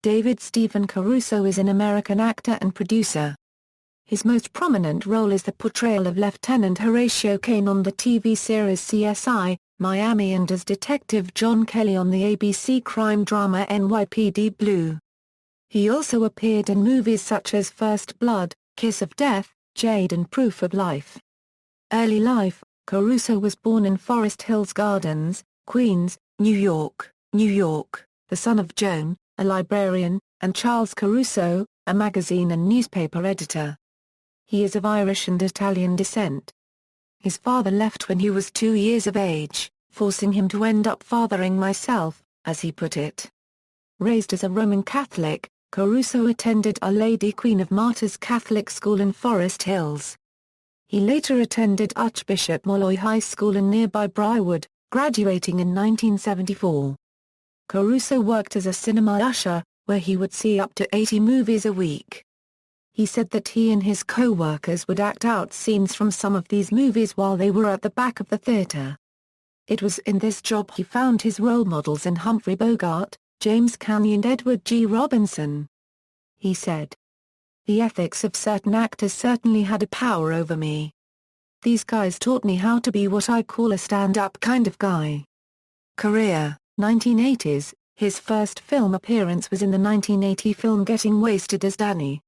David Stephen Caruso is an American actor and producer. His most prominent role is the portrayal of Lieutenant Horatio Caine on the TV series CSI, Miami, and as Detective John Kelly on the ABC crime drama NYPD Blue. He also appeared in movies such as First Blood, Kiss of Death, Jade and Proof of Life. Early life: Caruso was born in Forest Hills Gardens, Queens, New York, the son of Joan, a librarian, and Charles Caruso, a magazine and newspaper editor. He is of Irish and Italian descent. His father left when he was 2 years of age, forcing him to end up fathering myself, as he put it. Raised as a Roman Catholic, Caruso attended Our Lady Queen of Martyrs Catholic School in Forest Hills. He later attended Archbishop Molloy High School in nearby Briarwood, graduating in 1974. Caruso worked as a cinema usher, where he would see up to 80 movies a week. He said that he and his co-workers would act out scenes from some of these movies while they were at the back of the theater. It was in this job he found his role models in Humphrey Bogart, James Cagney and Edward G. Robinson. He said, "The ethics of certain actors certainly had a power over me. These guys taught me how to be what I call a stand-up kind of guy." Career: 1980s, his first film appearance was in the 1980 film Getting Wasted as Danny.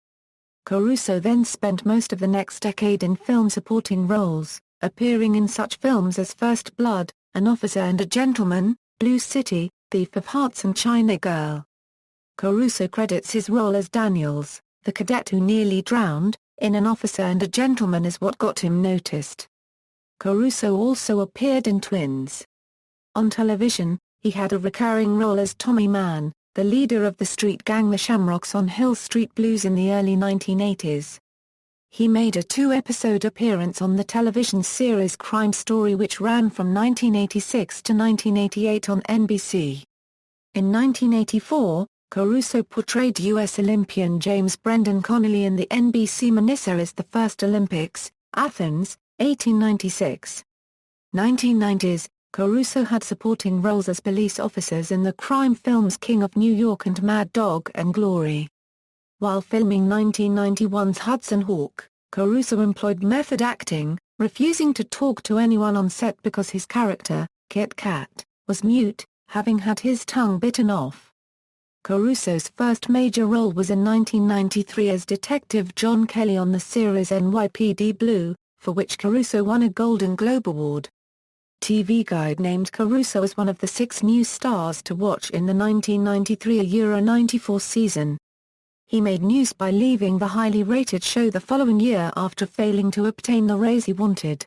Caruso then spent most of the next decade in film supporting roles, appearing in such films as First Blood, An Officer and a Gentleman, Blue City, Thief of Hearts and China Girl. Caruso credits his role as Daniels, the cadet who nearly drowned, in An Officer and a Gentleman as what got him noticed. Caruso also appeared in Twins. On television, he had a recurring role as Tommy Mann, the leader of the street gang the Shamrocks on Hill Street Blues in the early 1980s. He made a 2-episode appearance on the television series Crime Story, which ran from 1986 to 1988 on NBC. In 1984, Caruso portrayed U.S. Olympian James Brendan Connolly in the NBC miniseries The First Olympics, Athens, 1896. 1990s, Caruso had supporting roles as police officers in the crime films King of New York and Mad Dog and Glory. While filming 1991's Hudson Hawk, Caruso employed method acting, refusing to talk to anyone on set because his character, Kit Kat, was mute, having had his tongue bitten off. Caruso's first major role was in 1993 as Detective John Kelly on the series NYPD Blue, for which Caruso won a Golden Globe Award. TV Guide named Caruso as one of the 6 new stars to watch in the 1993 Euro 94 season. He made news by leaving the highly rated show the following year after failing to obtain the raise he wanted.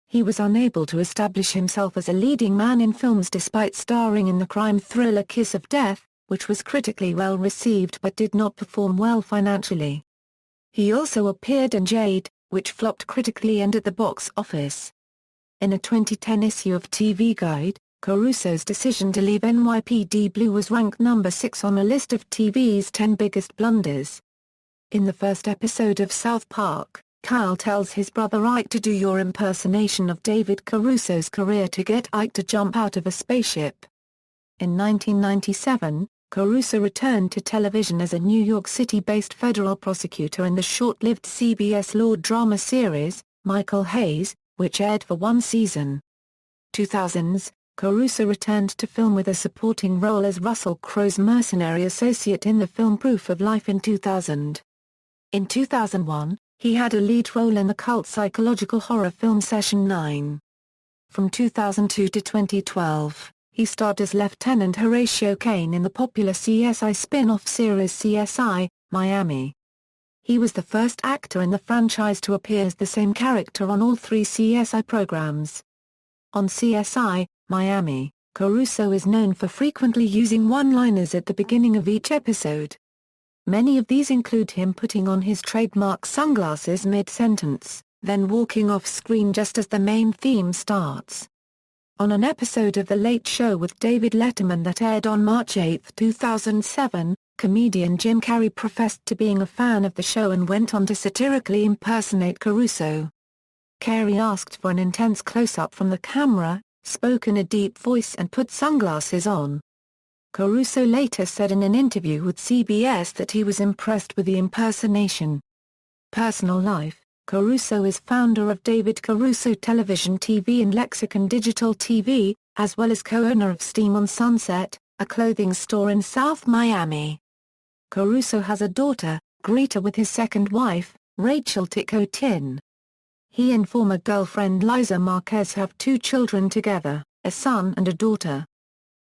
He was unable to establish himself as a leading man in films despite starring in the crime thriller Kiss of Death, which was critically well received but did not perform well financially. He also appeared in Jade, which flopped critically and at the box office. In a 2010 issue of TV Guide, Caruso's decision to leave NYPD Blue was ranked number 6 on a list of TV's 10 biggest blunders. In the first episode of South Park, Kyle tells his brother Ike to do your impersonation of David Caruso's career to get Ike to jump out of a spaceship. In 1997, Caruso returned to television as a New York City-based federal prosecutor in the short-lived CBS law drama series, Michael Hayes, which aired for 1 season. 2000s, Caruso returned to film with a supporting role as Russell Crowe's mercenary associate in the film Proof of Life in 2000. In 2001, he had a lead role in the cult psychological horror film Session 9. From 2002 to 2012, he starred as Lieutenant Horatio Caine in the popular CSI spin-off series CSI, Miami. He was the first actor in the franchise to appear as the same character on all 3 CSI programs. On CSI, Miami, Caruso is known for frequently using one-liners at the beginning of each episode. Many of these include him putting on his trademark sunglasses mid-sentence, then walking off-screen just as the main theme starts. On an episode of The Late Show with David Letterman that aired on March 8, 2007, comedian Jim Carrey professed to being a fan of the show and went on to satirically impersonate Caruso. Carrey asked for an intense close-up from the camera, spoke in a deep voice and put sunglasses on. Caruso later said in an interview with CBS that he was impressed with the impersonation. Personal life: Caruso is founder of David Caruso Television TV and Lexicon Digital TV, as well as co-owner of Steam on Sunset, a clothing store in South Miami. Caruso has a daughter, Greta, with his second wife, Rachel Ticotin. He and former girlfriend Liza Marquez have 2 children together, a son and a daughter.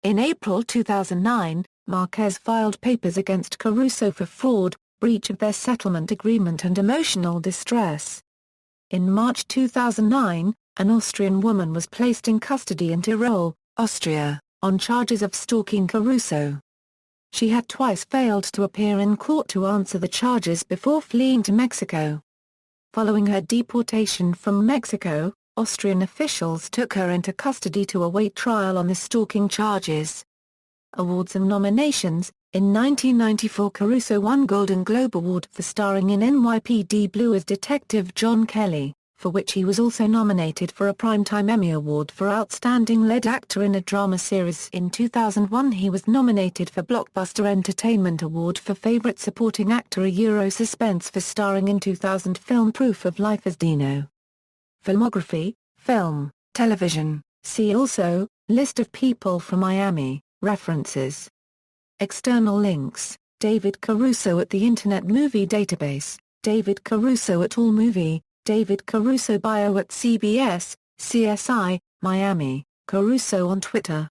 In April 2009, Marquez filed papers against Caruso for fraud, breach of their settlement agreement and emotional distress. In March 2009, an Austrian woman was placed in custody in Tyrol, Austria, on charges of stalking Caruso. She had twice failed to appear in court to answer the charges before fleeing to Mexico. Following her deportation from Mexico, Austrian officials took her into custody to await trial on the stalking charges. Awards and nominations: in 1994 Caruso won Golden Globe Award for starring in NYPD Blue as Detective John Kelly, for which he was also nominated for a Primetime Emmy Award for Outstanding Lead Actor in a Drama Series. In 2001 he was nominated for Blockbuster Entertainment Award for Favorite Supporting Actor Suspense for starring in 2000 film Proof of Life as Dino. Filmography: film, television. See also, List of people from Miami. References. External links: David Caruso at the Internet Movie Database, David Caruso at AllMovie, David Caruso bio at CBS, CSI, Miami, Caruso on Twitter.